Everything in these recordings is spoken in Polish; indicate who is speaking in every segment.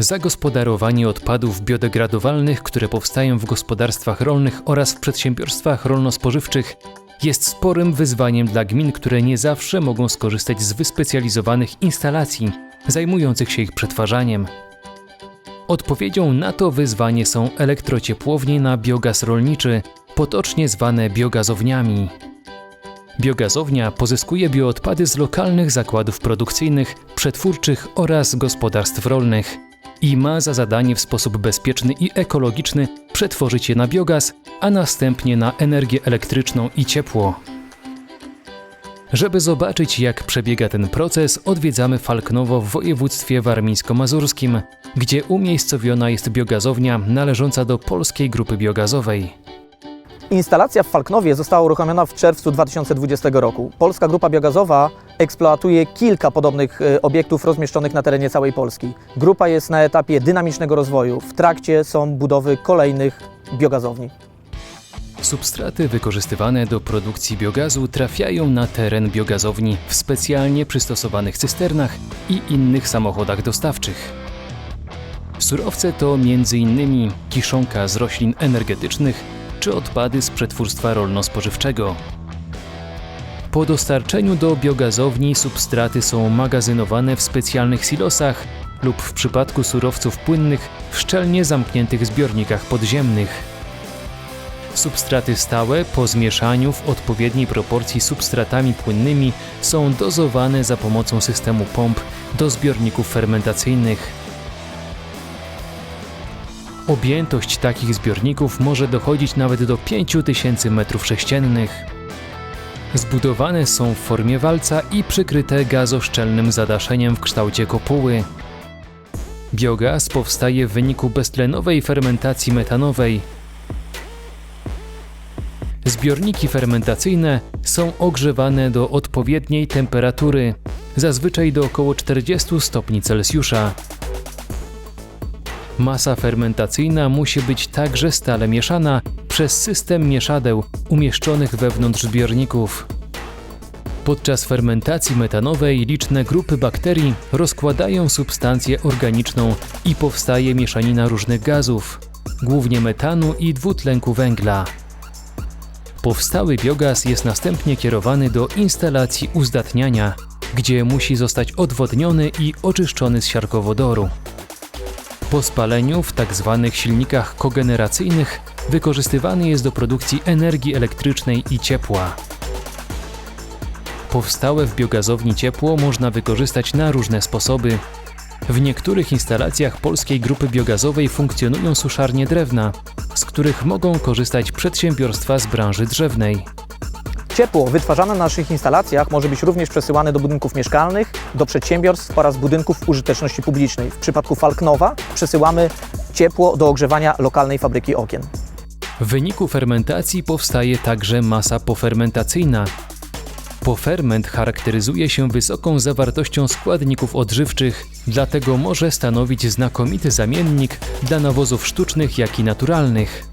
Speaker 1: Zagospodarowanie odpadów biodegradowalnych, które powstają w gospodarstwach rolnych oraz w przedsiębiorstwach rolno-spożywczych, jest sporym wyzwaniem dla gmin, które nie zawsze mogą skorzystać z wyspecjalizowanych instalacji zajmujących się ich przetwarzaniem. Odpowiedzią na to wyzwanie są elektrociepłownie na biogaz rolniczy, potocznie zwane biogazowniami. Biogazownia pozyskuje bioodpady z lokalnych zakładów produkcyjnych, przetwórczych oraz gospodarstw rolnych i ma za zadanie w sposób bezpieczny i ekologiczny przetworzyć je na biogaz, a następnie na energię elektryczną i ciepło. Żeby zobaczyć, jak przebiega ten proces, odwiedzamy Falknowo w województwie warmińsko-mazurskim, gdzie umiejscowiona jest biogazownia należąca do Polskiej Grupy Biogazowej.
Speaker 2: Instalacja w Falknowie została uruchomiona w czerwcu 2020 roku. Polska Grupa Biogazowa eksploatuje kilka podobnych obiektów rozmieszczonych na terenie całej Polski. Grupa jest na etapie dynamicznego rozwoju. W trakcie są budowy kolejnych biogazowni.
Speaker 1: Substraty wykorzystywane do produkcji biogazu trafiają na teren biogazowni w specjalnie przystosowanych cysternach i innych samochodach dostawczych. Surowce to m.in. kiszonka z roślin energetycznych czy odpady z przetwórstwa rolno-spożywczego. Po dostarczeniu do biogazowni substraty są magazynowane w specjalnych silosach lub w przypadku surowców płynnych w szczelnie zamkniętych zbiornikach podziemnych. Substraty stałe po zmieszaniu w odpowiedniej proporcji z substratami płynnymi są dozowane za pomocą systemu pomp do zbiorników fermentacyjnych. Objętość takich zbiorników może dochodzić nawet do 5000 m3. Zbudowane są w formie walca i przykryte gazoszczelnym zadaszeniem w kształcie kopuły. Biogaz powstaje w wyniku beztlenowej fermentacji metanowej. Zbiorniki fermentacyjne są ogrzewane do odpowiedniej temperatury, zazwyczaj do około 40 stopni Celsjusza. Masa fermentacyjna musi być także stale mieszana przez system mieszadeł umieszczonych wewnątrz zbiorników. Podczas fermentacji metanowej liczne grupy bakterii rozkładają substancję organiczną i powstaje mieszanina różnych gazów, głównie metanu i dwutlenku węgla. Powstały biogaz jest następnie kierowany do instalacji uzdatniania, gdzie musi zostać odwodniony i oczyszczony z siarkowodoru. Po spaleniu w tzw. silnikach kogeneracyjnych wykorzystywany jest do produkcji energii elektrycznej i ciepła. Powstałe w biogazowni ciepło można wykorzystać na różne sposoby. W niektórych instalacjach Polskiej Grupy Biogazowej funkcjonują suszarnie drewna, z których mogą korzystać przedsiębiorstwa z branży drzewnej.
Speaker 2: Ciepło wytwarzane na naszych instalacjach może być również przesyłane do budynków mieszkalnych, do przedsiębiorstw oraz budynków użyteczności publicznej. W przypadku Falknowa przesyłamy ciepło do ogrzewania lokalnej fabryki okien.
Speaker 1: W wyniku fermentacji powstaje także masa pofermentacyjna. Poferment charakteryzuje się wysoką zawartością składników odżywczych, dlatego może stanowić znakomity zamiennik dla nawozów sztucznych, jak i naturalnych.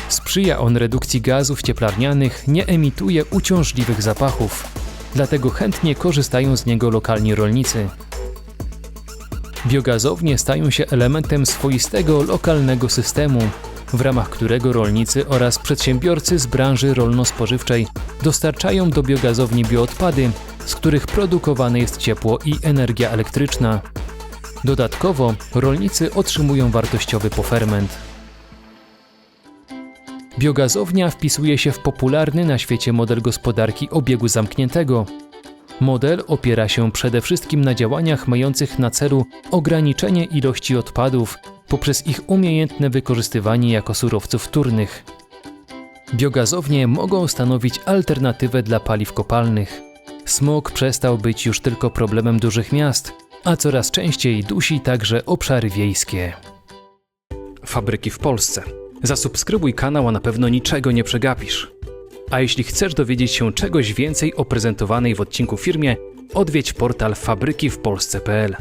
Speaker 1: Sprzyja on redukcji gazów cieplarnianych, nie emituje uciążliwych zapachów, dlatego chętnie korzystają z niego lokalni rolnicy. Biogazownie stają się elementem swoistego lokalnego systemu, w ramach którego rolnicy oraz przedsiębiorcy z branży rolno-spożywczej dostarczają do biogazowni bioodpady, z których produkowane jest ciepło i energia elektryczna. Dodatkowo rolnicy otrzymują wartościowy poferment. Biogazownia wpisuje się w popularny na świecie model gospodarki obiegu zamkniętego. Model opiera się przede wszystkim na działaniach mających na celu ograniczenie ilości odpadów poprzez ich umiejętne wykorzystywanie jako surowców wtórnych. Biogazownie mogą stanowić alternatywę dla paliw kopalnych. Smog przestał być już tylko problemem dużych miast, a coraz częściej dusi także obszary wiejskie. Fabryki w Polsce. Zasubskrybuj kanał, a na pewno niczego nie przegapisz. A jeśli chcesz dowiedzieć się czegoś więcej o prezentowanej w odcinku firmie, odwiedź portal fabrykiwpolsce.pl.